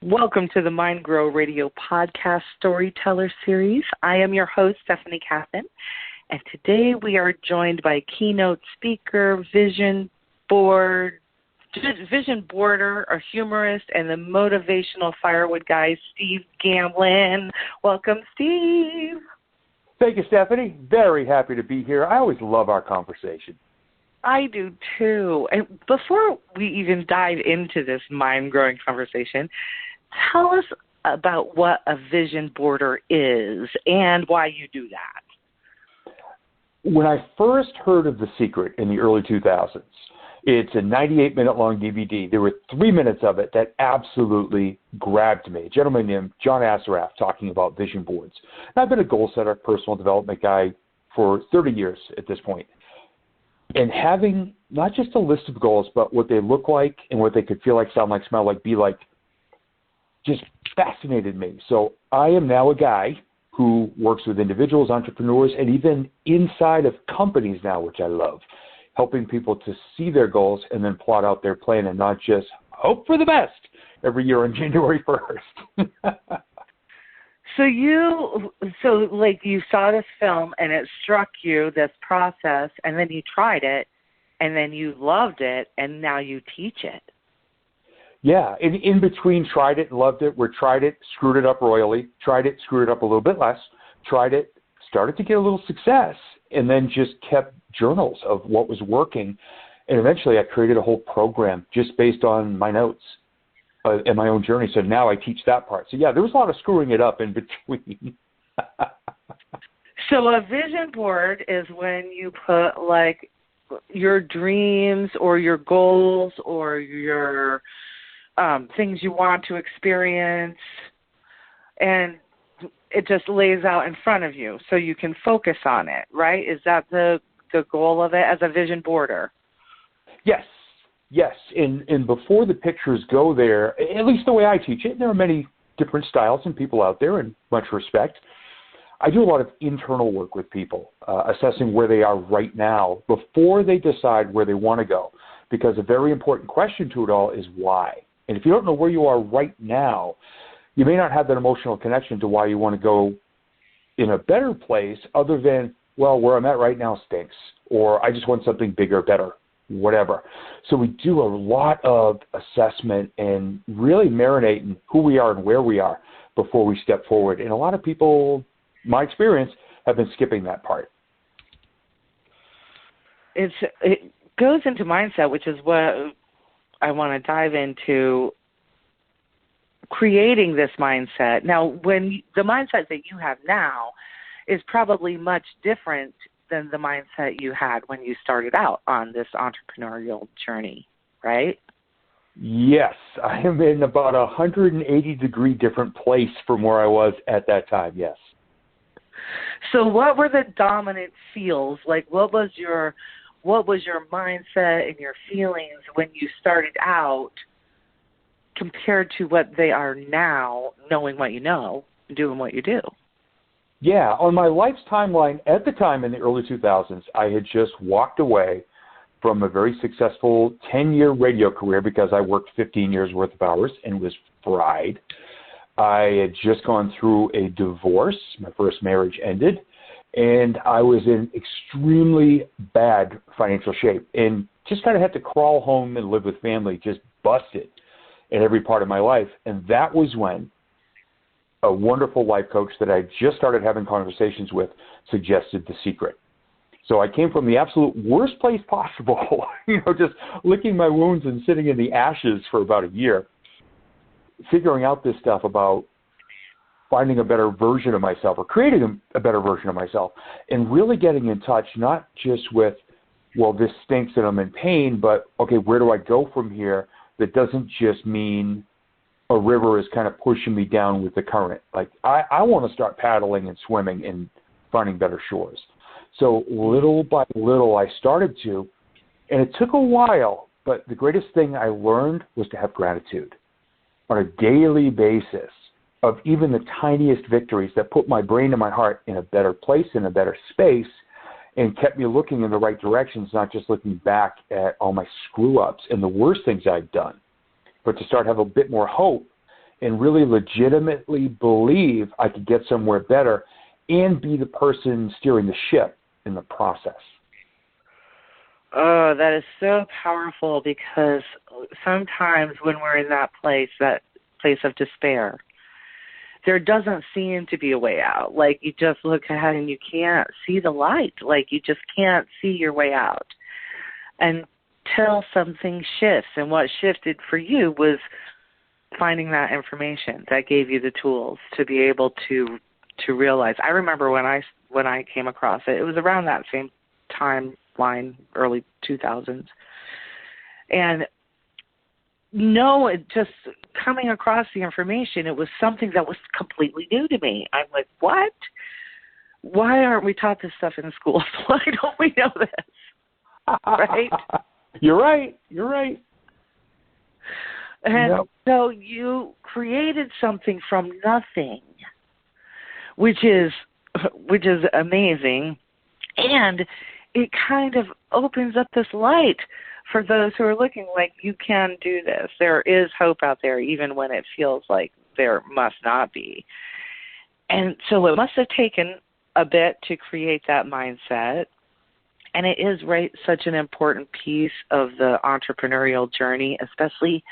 Welcome to the MindGrow Radio podcast storyteller series. I am your host, Stephanie Kathan, and today we are joined by Keynote Speaker, Visionboarder, a humorist, and the Motivational Firewood guy, Steve Gamlin. Welcome, Steve. Thank you, Stephanie. Very happy to be here. I always love our conversation. I do too. And before we even dive into this mind-growing conversation, tell us about what a vision boarder is and why you do that. When I first heard of The Secret in the early 2000s, it's a 98-minute long DVD. There were 3 minutes of it that absolutely grabbed me. A gentleman named John Assaraf talking about vision boards. And I've been a goal setter, personal development guy for 30 years at this point. And having not just a list of goals, but what they look like and what they could feel like, sound like, smell like, be like, just fascinated me. So I am now a guy who works with individuals, entrepreneurs, and even inside of companies now, which I love, helping people to see their goals and then plot out their plan and not just hope for the best every year on January 1st. So you saw this film and it struck you, this process, and then you tried it, and then you loved it, and now you teach it. Yeah, in between tried it and loved it, where tried it, screwed it up royally, tried it, screwed it up a little bit less, tried it, started to get a little success, and then just kept journals of what was working. And eventually I created a whole program just based on my notes and my own journey. So now I teach that part. So yeah, there was a lot of screwing it up in between. So a vision board is when you put like your dreams or your goals or your things you want to experience, and it just lays out in front of you so you can focus on it, right? Is that the goal of it as a vision boarder? Yes. And before the pictures go there, at least the way I teach it, there are many different styles and people out there, and much respect. I do a lot of internal work with people, assessing where they are right now before they decide where they want to go, because a very important question to it all is why. And if you don't know where you are right now, you may not have that emotional connection to why you want to go in a better place other than, well, where I'm at right now stinks, or I just want something bigger, better, whatever. So we do a lot of assessment and really marinate in who we are and where we are before we step forward. And a lot of people, my experience, have been skipping that part. It goes into mindset, which is what I want to dive into, creating this mindset. Now, when the mindset that you have now is probably much different than the mindset you had when you started out on this entrepreneurial journey, right? Yes, I am in about a 180-degree different place from where I was at that time, yes. So what were the dominant feels? Like, what was your mindset and your feelings when you started out compared to what they are now, knowing what you know, doing what you do? Yeah, on my life's timeline, at the time in the early 2000s, I had just walked away from a very successful 10-year radio career because I worked 15 years worth of hours and was fried. I had just gone through a divorce. My first marriage ended, and I was in extremely bad financial shape and just kind of had to crawl home and live with family, just busted in every part of my life. And that was when a wonderful life coach that I just started having conversations with suggested The Secret. So I came from the absolute worst place possible, just licking my wounds and sitting in the ashes for about a year, figuring out this stuff about finding a better version of myself or creating a better version of myself, and really getting in touch, not just with, well, this stinks and I'm in pain, but, okay, where do I go from here? That doesn't just mean a river is kind of pushing me down with the current. Like, I want to start paddling and swimming and finding better shores. So little by little I started to, and it took a while, but the greatest thing I learned was to have gratitude on a daily basis of even the tiniest victories that put my brain and my heart in a better place, in a better space, and kept me looking in the right directions, not just looking back at all my screw-ups and the worst things I've done, but to start have a bit more hope and really legitimately believe I could get somewhere better and be the person steering the ship in the process. Oh, that is so powerful, because sometimes when we're in that place of despair, there doesn't seem to be a way out. Like, you just look ahead and you can't see the light. Like, you just can't see your way out until something shifts. And what shifted for you was finding that information that gave you the tools to be able to realize. I remember when I came across it, it was around that same timeline, early 2000s. And just coming across the information, it was something that was completely new to me. I'm like, what? Why aren't we taught this stuff in schools? Why don't we know this? Right? You're right. And so you created something from nothing, which is amazing. And it kind of opens up this light for those who are looking, like, you can do this. There is hope out there, even when it feels like there must not be. And so it must have taken a bit to create that mindset. And it is such an important piece of the entrepreneurial journey, especially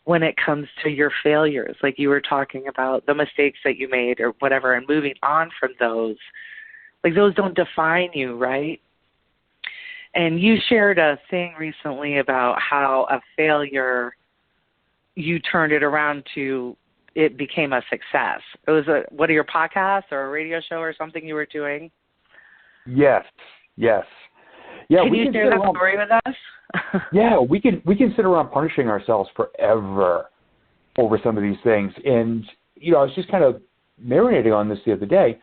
when it comes to your failures. Like you were talking about the mistakes that you made or whatever, and moving on from those. Like, those don't define you, right? And you shared a thing recently about how a failure, you turned it around to it became a success. It was what are your podcasts or a radio show or something you were doing? Yes. Yeah, can you share that story with us? Yeah, we can sit around punishing ourselves forever over some of these things. And, I was just kind of marinating on this the other day.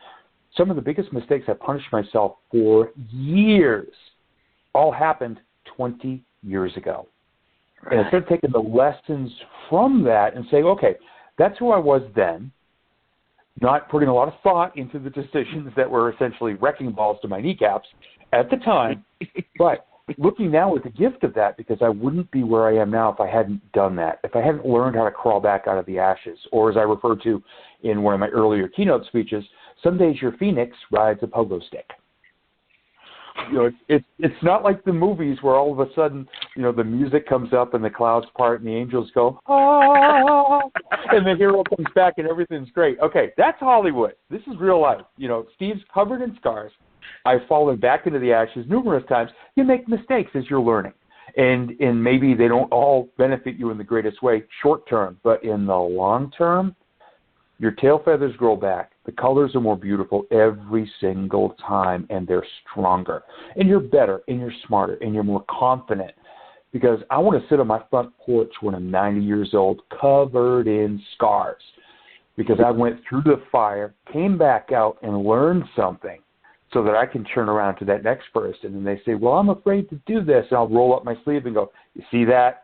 Some of the biggest mistakes I punished myself for years all happened 20 years ago. Right. And instead of taking the lessons from that and saying, okay, that's who I was then, not putting a lot of thought into the decisions that were essentially wrecking balls to my kneecaps at the time, but looking now with the gift of that, because I wouldn't be where I am now if I hadn't done that, if I hadn't learned how to crawl back out of the ashes, or as I referred to in one of my earlier keynote speeches, some days your phoenix rides a pogo stick. It's not like the movies where all of a sudden, the music comes up and the clouds part and the angels go, ah, and the hero comes back and everything's great. Okay, that's Hollywood. This is real life. Steve's covered in scars. I've fallen back into the ashes numerous times. You make mistakes as you're learning. And maybe they don't all benefit you in the greatest way short term, but in the long term, your tail feathers grow back. The colors are more beautiful every single time, and they're stronger. And you're better, and you're smarter, and you're more confident. Because I want to sit on my front porch when I'm 90 years old, covered in scars. Because I went through the fire, came back out, and learned something so that I can turn around to that next person. And they say, well, I'm afraid to do this. And I'll roll up my sleeve and go, you see that?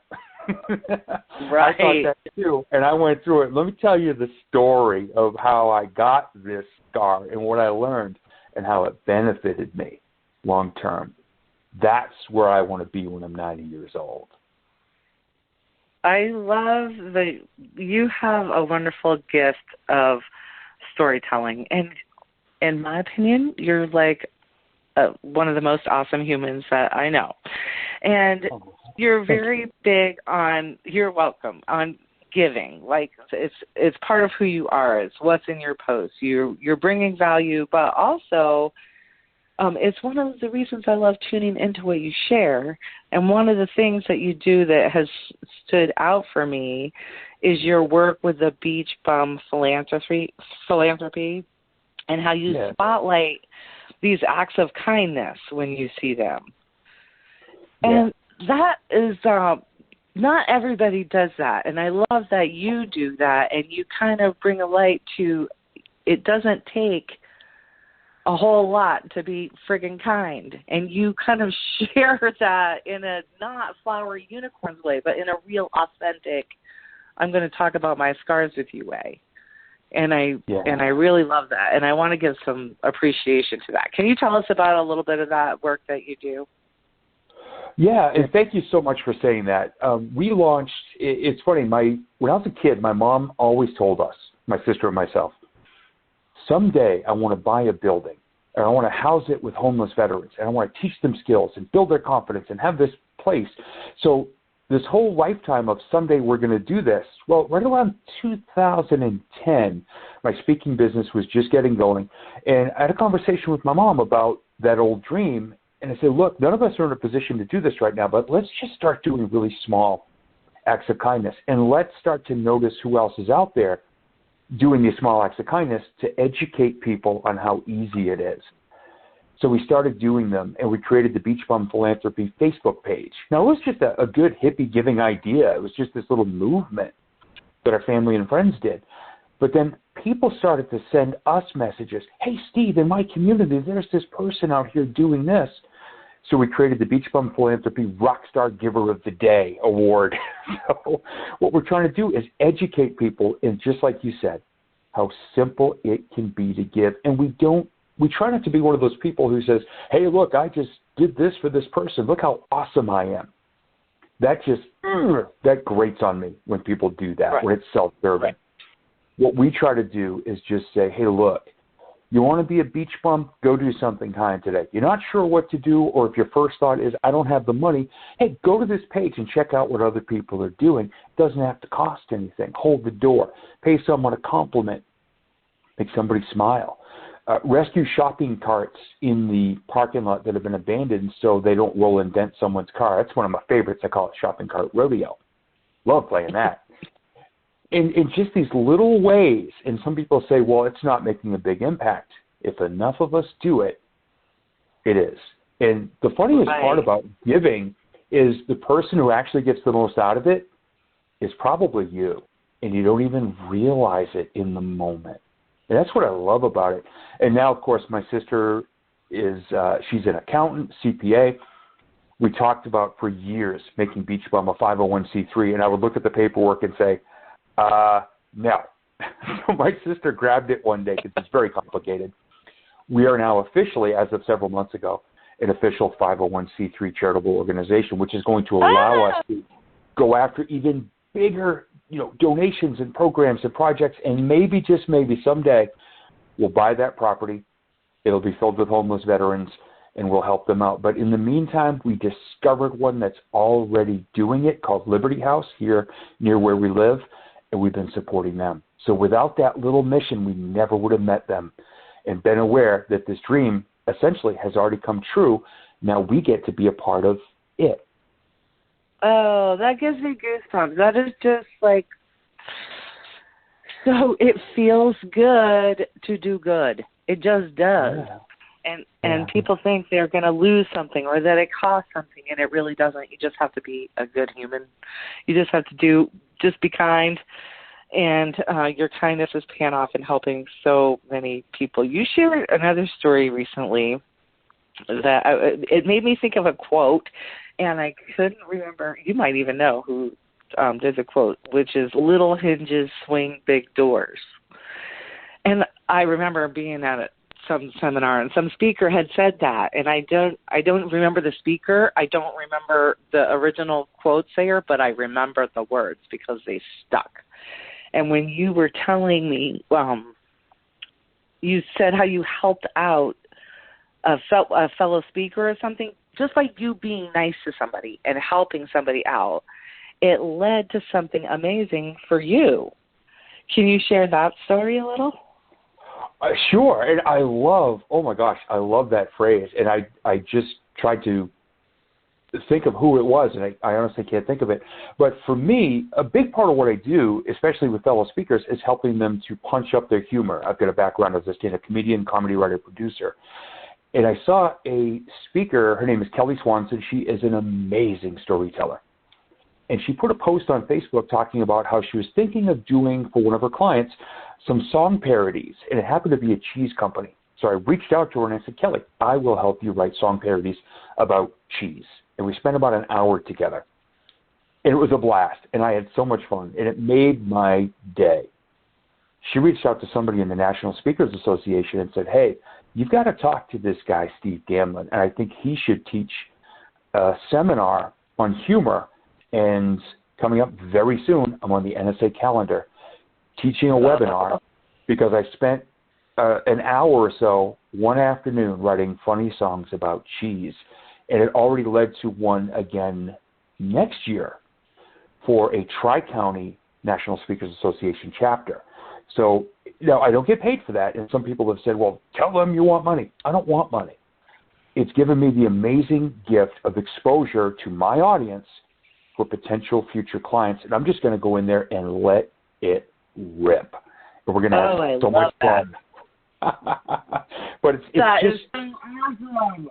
Right. I thought that too, and I went through it. Let me tell you the story of how I got this scar and what I learned and how it benefited me long term. That's where I want to be when I'm 90 years old. I love you have a wonderful gift of storytelling, and in my opinion, you're like one of the most awesome humans that I know. And you're very big on, you're welcome, on giving. Like, it's part of who you are. It's what's in your posts. You're bringing value, but also it's one of the reasons I love tuning into what you share. And one of the things that you do that has stood out for me is your work with the Beach Bum Philanthropy and how you spotlight these acts of kindness when you see them. And that is, not everybody does that. And I love that you do that, and you kind of bring a light to, it doesn't take a whole lot to be friggin' kind. And you kind of share that in a not flowery unicorns way, but in a real authentic, I'm going to talk about my scars with you way. And I really love that. And I want to give some appreciation to that. Can you tell us about a little bit of that work that you do? Yeah, and thank you so much for saying that. We launched, it's funny, when I was a kid, my mom always told us, my sister and myself, someday I want to buy a building, and I want to house it with homeless veterans, and I want to teach them skills and build their confidence and have this place. So this whole lifetime of someday we're going to do this, well, right around 2010, my speaking business was just getting going, and I had a conversation with my mom about that old dream, and I said, look, none of us are in a position to do this right now, but let's just start doing really small acts of kindness, and let's start to notice who else is out there doing these small acts of kindness to educate people on how easy it is. So we started doing them, and we created the Beach Bum Philanthropy Facebook page. Now, it was just a good hippie giving idea. It was just this little movement that our family and friends did. But then people started to send us messages. Hey, Steve, in my community, there's this person out here doing this. So we created the Beach Bum Philanthropy Rockstar Giver of the Day Award. So what we're trying to do is educate people in, just like you said, how simple it can be to give. And we try not to be one of those people who says, hey, look, I just did this for this person. Look how awesome I am. That just, that grates on me when people do that, right. when it's self-serving. Right. What we try to do is just say, hey, look, you want to be a beach bum? Go do something kind today. You're not sure what to do, or if your first thought is, I don't have the money, hey, go to this page and check out what other people are doing. It doesn't have to cost anything. Hold the door. Pay someone a compliment. Make somebody smile. Rescue shopping carts in the parking lot that have been abandoned so they don't roll and dent someone's car. That's one of my favorites. I call it shopping cart rodeo. Love playing that. In just these little ways, and some people say, well, it's not making a big impact. If enough of us do it, it is. And the funniest part about giving is the person who actually gets the most out of it is probably you, and you don't even realize it in the moment. And that's what I love about it. And now, of course, my sister is, she's an accountant, CPA. We talked about for years making Beach Bum a 501c3, and I would look at the paperwork and say, no. So my sister grabbed it one day because it's very complicated. We are now officially, as of several months ago, an official 501c3 charitable organization, which is going to allow us to go after even bigger, donations and programs and projects, and maybe, just maybe, someday we'll buy that property. It'll be filled with homeless veterans, and we'll help them out. But in the meantime, we discovered one that's already doing it called Liberty House here near where we live, and we've been supporting them. So without that little mission, we never would have met them and been aware that this dream essentially has already come true. Now we get to be a part of it. Oh, that gives me goosebumps. That is just like, so it feels good to do good. It just does. Yeah. And people think they're going to lose something or that it costs something, and it really doesn't. You just have to be a good human. You just have to just be kind, and your kindness is paying off in helping so many people. You shared another story recently that it made me think of a quote, and I couldn't remember. You might even know who did the quote, which is, little hinges swing big doors. And I remember being at some seminar, and some speaker had said that, and I don't remember the speaker. I don't remember the original quote sayer, but I remember the words because they stuck. And when you were telling me, you said how you helped out a fellow speaker or something, just by you being nice to somebody and helping somebody out, it led to something amazing for you. Can you share that story a little? Sure. And I love that phrase. And I just tried to think of who it was, and I honestly can't think of it. But for me, a big part of what I do, especially with fellow speakers, is helping them to punch up their humor. I've got a background as a stand-up comedian, comedy writer, producer. And I saw a speaker, her name is Kelly Swanson. She is an amazing storyteller. And she put a post on Facebook talking about how she was thinking of doing, for one of her clients, some song parodies. And it happened to be a cheese company. So I reached out to her and I said, Kelly, I will help you write song parodies about cheese. And we spent about an hour together. And it was a blast. And I had so much fun. And it made my day. She reached out to somebody in the National Speakers Association and said, hey, you've got to talk to this guy, Steve Gamlin. And I think he should teach a seminar on humor, and coming up very soon, I'm on the NSA calendar teaching a webinar because I spent an hour or so one afternoon writing funny songs about cheese, and it already led to one again next year for a Tri-County National Speakers Association chapter. So, I don't get paid for that, and some people have said, well, tell them you want money. I don't want money. It's given me the amazing gift of exposure to my audience for potential future clients, and I'm just going to go in there and let it rip. And we're going to have so much fun. But it's just awesome.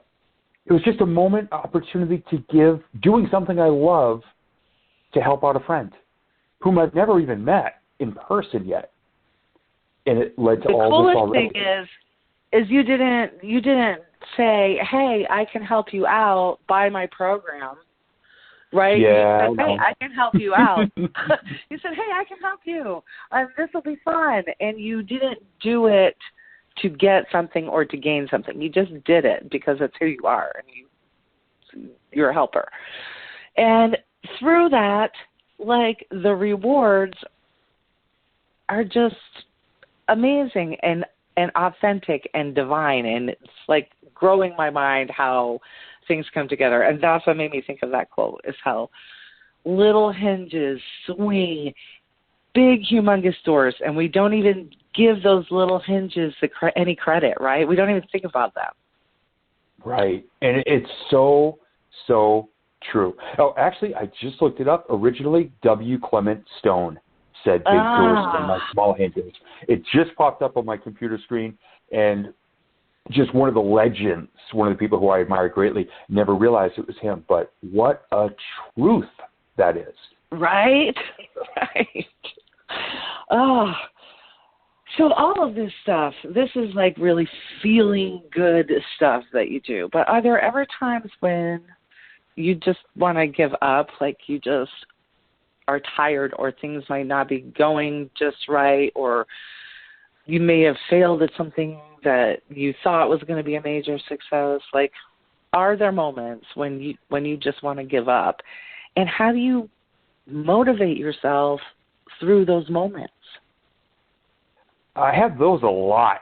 It was just a moment, opportunity to give, doing something I love to help out a friend whom I've never even met in person yet. And it led to all this already. The coolest thing is you didn't say, hey, I can help you out, buy my program, right? Yeah. You said, hey, I can help you out. You said, hey, I can help you. This will be fun. And you didn't do it to get something or to gain something. You just did it because that's who you are, and you're a helper. And through that, like, the rewards are just amazing and authentic and divine, and it's like growing my mind how things come together. And that's what made me think of that quote, is how little hinges swing big, humongous doors, and we don't even give those little hinges any credit, right? We don't even think about them. Right. And it's so, so true. Oh, actually, I just looked it up. Originally, W. Clement Stone said big doors and not small hinges. It just popped up on my computer screen, and just one of the legends, one of the people who I admire greatly, never realized it was him. But what a truth that is. Right? Right. Oh, so all of this stuff, this is like really feeling good stuff that you do. But are there ever times when you just want to give up, like you just are tired, or things might not be going just right, or you may have failed at something that you thought was going to be a major success? Like, are there moments when you just want to give up? And how do you motivate yourself through those moments? I have those a lot.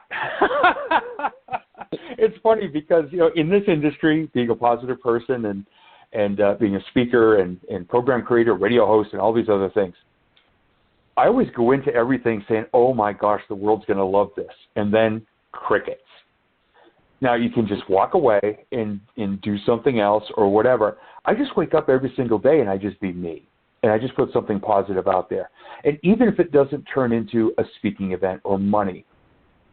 It's funny because, in this industry, being a positive person and being a speaker and program creator, radio host, and all these other things, I always go into everything saying, oh my gosh, the world's going to love this. And then crickets. Now, you can just walk away and do something else or whatever. I just wake up every single day and I just be me. And I just put something positive out there. And even if it doesn't turn into a speaking event or money,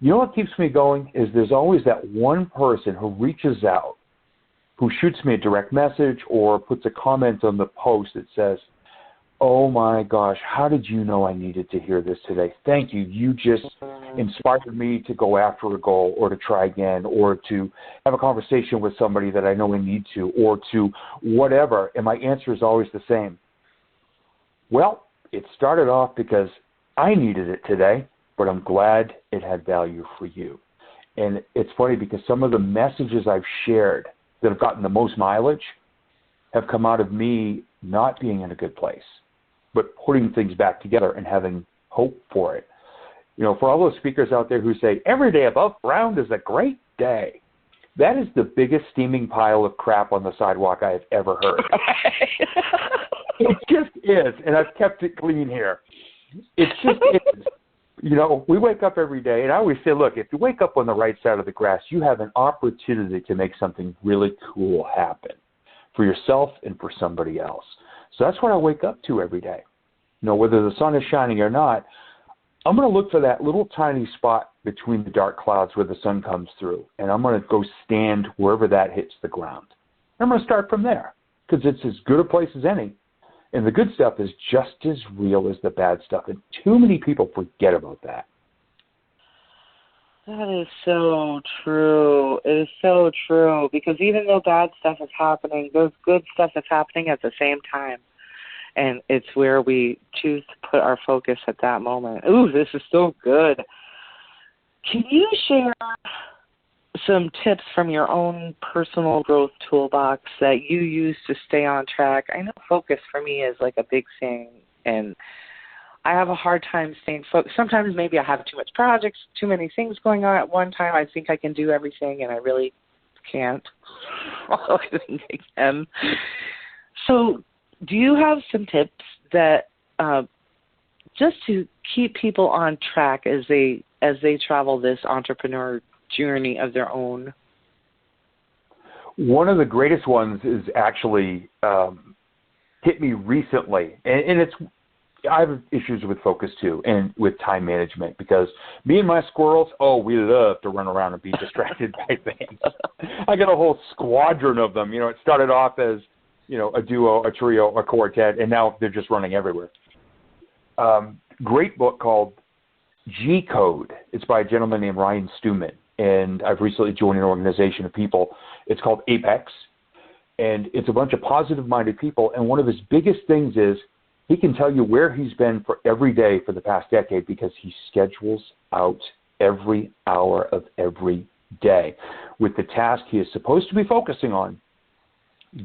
what keeps me going is there's always that one person who reaches out, who shoots me a direct message or puts a comment on the post that says, oh my gosh, how did you know I needed to hear this today? Thank you. You just inspired me to go after a goal, or to try again, or to have a conversation with somebody that I know I need to, or to whatever. And my answer is always the same. Well, it started off because I needed it today, but I'm glad it had value for you. And it's funny because some of the messages I've shared that have gotten the most mileage have come out of me not being in a good place, but putting things back together and having hope for it. For all those speakers out there who say, every day above ground is a great day, that is the biggest steaming pile of crap on the sidewalk I have ever heard. It just is, and I've kept it clean here. It just is. We wake up every day, and I always say, look, if you wake up on the right side of the grass, you have an opportunity to make something really cool happen for yourself and for somebody else. So that's what I wake up to every day. Whether the sun is shining or not, I'm going to look for that little tiny spot between the dark clouds where the sun comes through, and I'm going to go stand wherever that hits the ground. I'm going to start from there because it's as good a place as any. And the good stuff is just as real as the bad stuff. And too many people forget about that. That is so true. It is so true. Because even though bad stuff is happening, there's good stuff that's happening at the same time. And it's where we choose to put our focus at that moment. Ooh, this is so good. Can you share some tips from your own personal growth toolbox that you use to stay on track. I know focus for me is like a big thing, and I have a hard time staying focused. Sometimes maybe I have too much projects, too many things going on at one time. I think I can do everything, and I really can't. Although I think I can. So do you have some tips that just to keep people on track as they travel this entrepreneur journey of their own? One of the greatest ones is actually hit me recently, and I have issues with focus too, and with time management, because me and my squirrels, we love to run around and be distracted by things. I got a whole squadron of them. It started off as a duo, a trio, a quartet, and now they're just running everywhere. Great book called G Code. It's by a gentleman named Ryan Stewman, and I've recently joined an organization of people. It's called Apex, and it's a bunch of positive-minded people, and one of his biggest things is he can tell you where he's been for every day for the past decade because he schedules out every hour of every day with the task he is supposed to be focusing on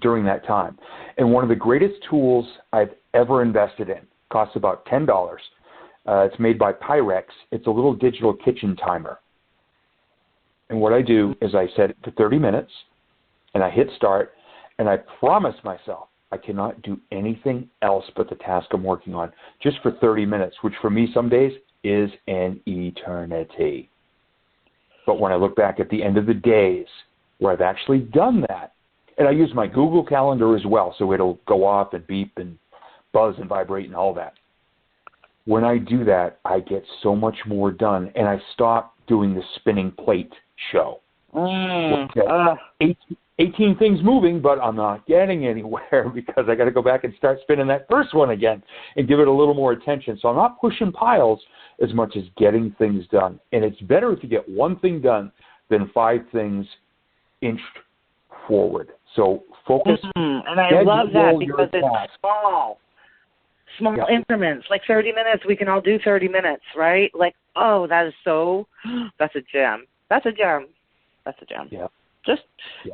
during that time. And one of the greatest tools I've ever invested in, costs about $10. It's made by Pyrex. It's a little digital kitchen timer. And what I do is I set it to 30 minutes, and I hit start, and I promise myself I cannot do anything else but the task I'm working on just for 30 minutes, which for me some days is an eternity. But when I look back at the end of the days where I've actually done that, and I use my Google Calendar as well, so it'll go off and beep and buzz and vibrate and all that. When I do that, I get so much more done, and I stop doing the spinning plate show. 18 things moving, but I'm not getting anywhere because I got to go back and start spinning that first one again and give it a little more attention. So I'm not pushing piles as much as getting things done. And it's better to get one thing done than 5 things inched forward. So focus. And I love that because it's small increments, like 30 minutes. We can all do 30 minutes, right? Like, that's a gem. That's a gem. Yeah. Just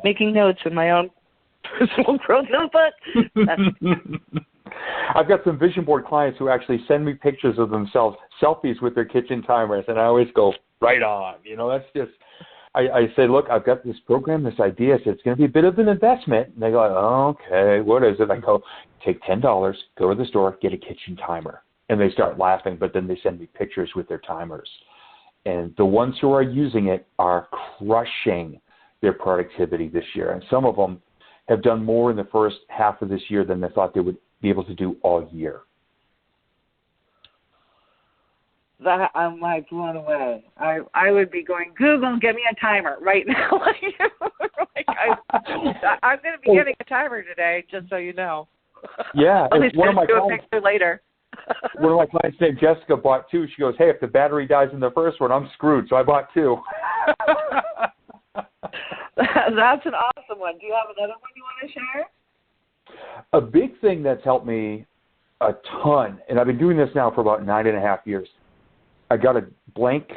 making notes in my own personal growth notebook. I've got some vision board clients who actually send me pictures of themselves, selfies with their kitchen timers, and I always go, right on. That's just, I say, look, I've got this program, this idea, so it's going to be a bit of an investment. And they go, okay, what is it? I go, take $10, go to the store, get a kitchen timer. And they start laughing, but then they send me pictures with their timers. And the ones who are using it are crushing their productivity this year. And some of them have done more in the first half of this year than they thought they would be able to do all year. That I'm like blown away. I would be going, Google, get me a timer right now. I'm going to be getting a timer today, just so you know. Yeah. I'll just one of my do a picture later. One of my clients named Jessica bought 2. She goes, hey, if the battery dies in the first one, I'm screwed. So I bought 2. That's an awesome one. Do you have another one you want to share? A big thing that's helped me a ton, and I've been doing this now for about 9.5 years, I got a blank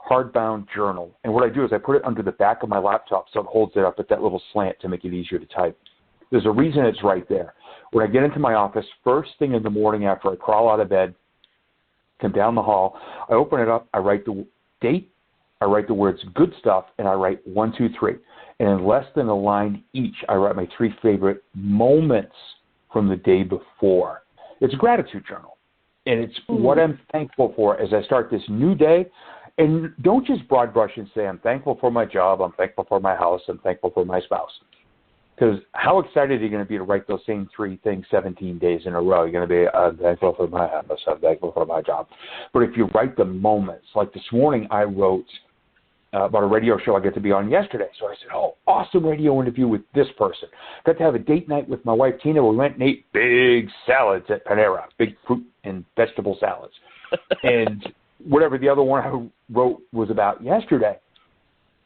hardbound journal, and what I do is I put it under the back of my laptop so it holds it up at that little slant to make it easier to type. There's a reason it's right there. When I get into my office, first thing in the morning after I crawl out of bed, come down the hall, I open it up, I write the date, I write the words good stuff, and I write 1, 2, 3. And in less than a line each, I write my 3 favorite moments from the day before. It's a gratitude journal. And it's what I'm thankful for as I start this new day. And don't just broad brush and say, I'm thankful for my job, I'm thankful for my house, I'm thankful for my spouse. Because how excited are you going to be to write those same 3 things 17 days in a row? You're going to be, I'm thankful for my house, I'm thankful for my job. But if you write the moments, like this morning I wrote about a radio show I got to be on yesterday. So I said, awesome radio interview with this person. Got to have a date night with my wife, Tina. We went and ate big salads at Panera, big fruit and vegetable salads. And whatever the other one I wrote was about yesterday.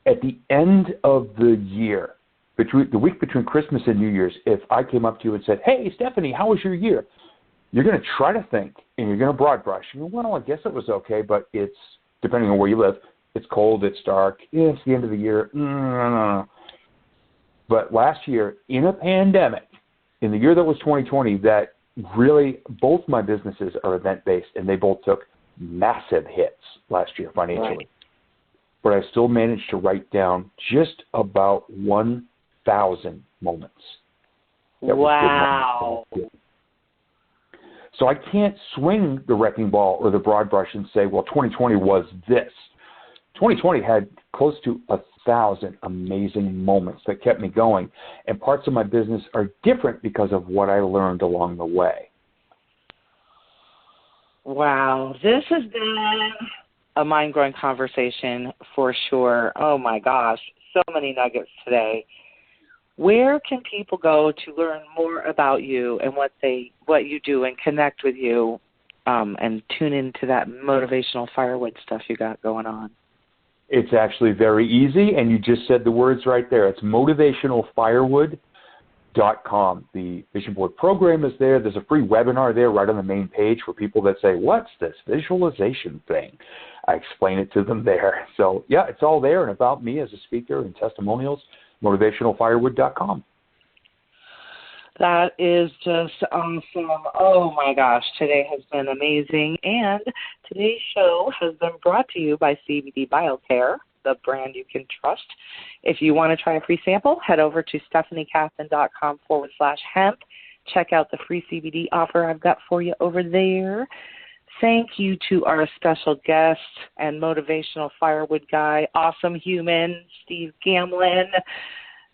At the end of the year, the week between Christmas and New Year's, if I came up to you and said, hey, Stephanie, how was your year? You're going to try to think, and you're going to broad brush. You go, well, I guess it was okay, but it's, depending on where you live, It's cold, it's dark, it's the end of the year. But last year, in a pandemic, in the year that was 2020, that really, both my businesses are event-based, and they both took massive hits last year financially. Right. But I still managed to write down just about 1,000 moments. Wow. So I can't swing the wrecking ball or the broad brush and say, well, 2020 was this. 2020 had close to 1,000 amazing moments that kept me going, and parts of my business are different because of what I learned along the way. Wow, this has been a mind-growing conversation for sure. Oh, my gosh, so many nuggets today. Where can people go to learn more about you and what you do and connect with you and tune into that motivational firewood stuff you got going on? It's actually very easy, and you just said the words right there. It's motivationalfirewood.com. The Vision Board program is there. There's a free webinar there right on the main page for people that say, what's this visualization thing? I explain it to them there. So, yeah, it's all there, and about me as a speaker and testimonials, motivationalfirewood.com. That is just awesome. Oh, my gosh. Today has been amazing. And today's show has been brought to you by CBD BioCare, the brand you can trust. If you want to try a free sample, head over to stephaniekathan.com/hemp. Check out the free CBD offer I've got for you over there. Thank you to our special guest and motivational firewood guy, awesome human, Steve Gamlin.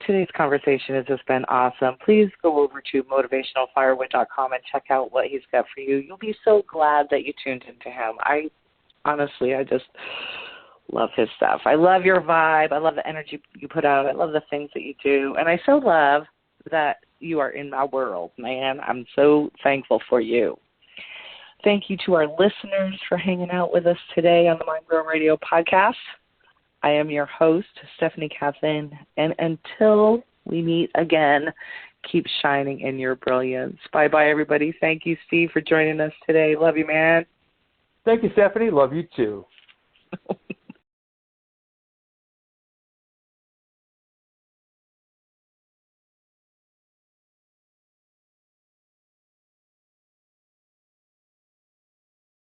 Today's conversation has just been awesome. Please go over to motivationalfirewood.com and check out what he's got for you. You'll be so glad that you tuned into him. I just love his stuff. I love your vibe. I love the energy you put out. I love the things that you do. And I so love that you are in my world, man. I'm so thankful for you. Thank you to our listeners for hanging out with us today on the MindGrow Radio podcast. I am your host, Stephanie Kathan, and until we meet again, keep shining in your brilliance. Bye-bye, everybody. Thank you, Steve, for joining us today. Love you, man. Thank you, Stephanie. Love you, too.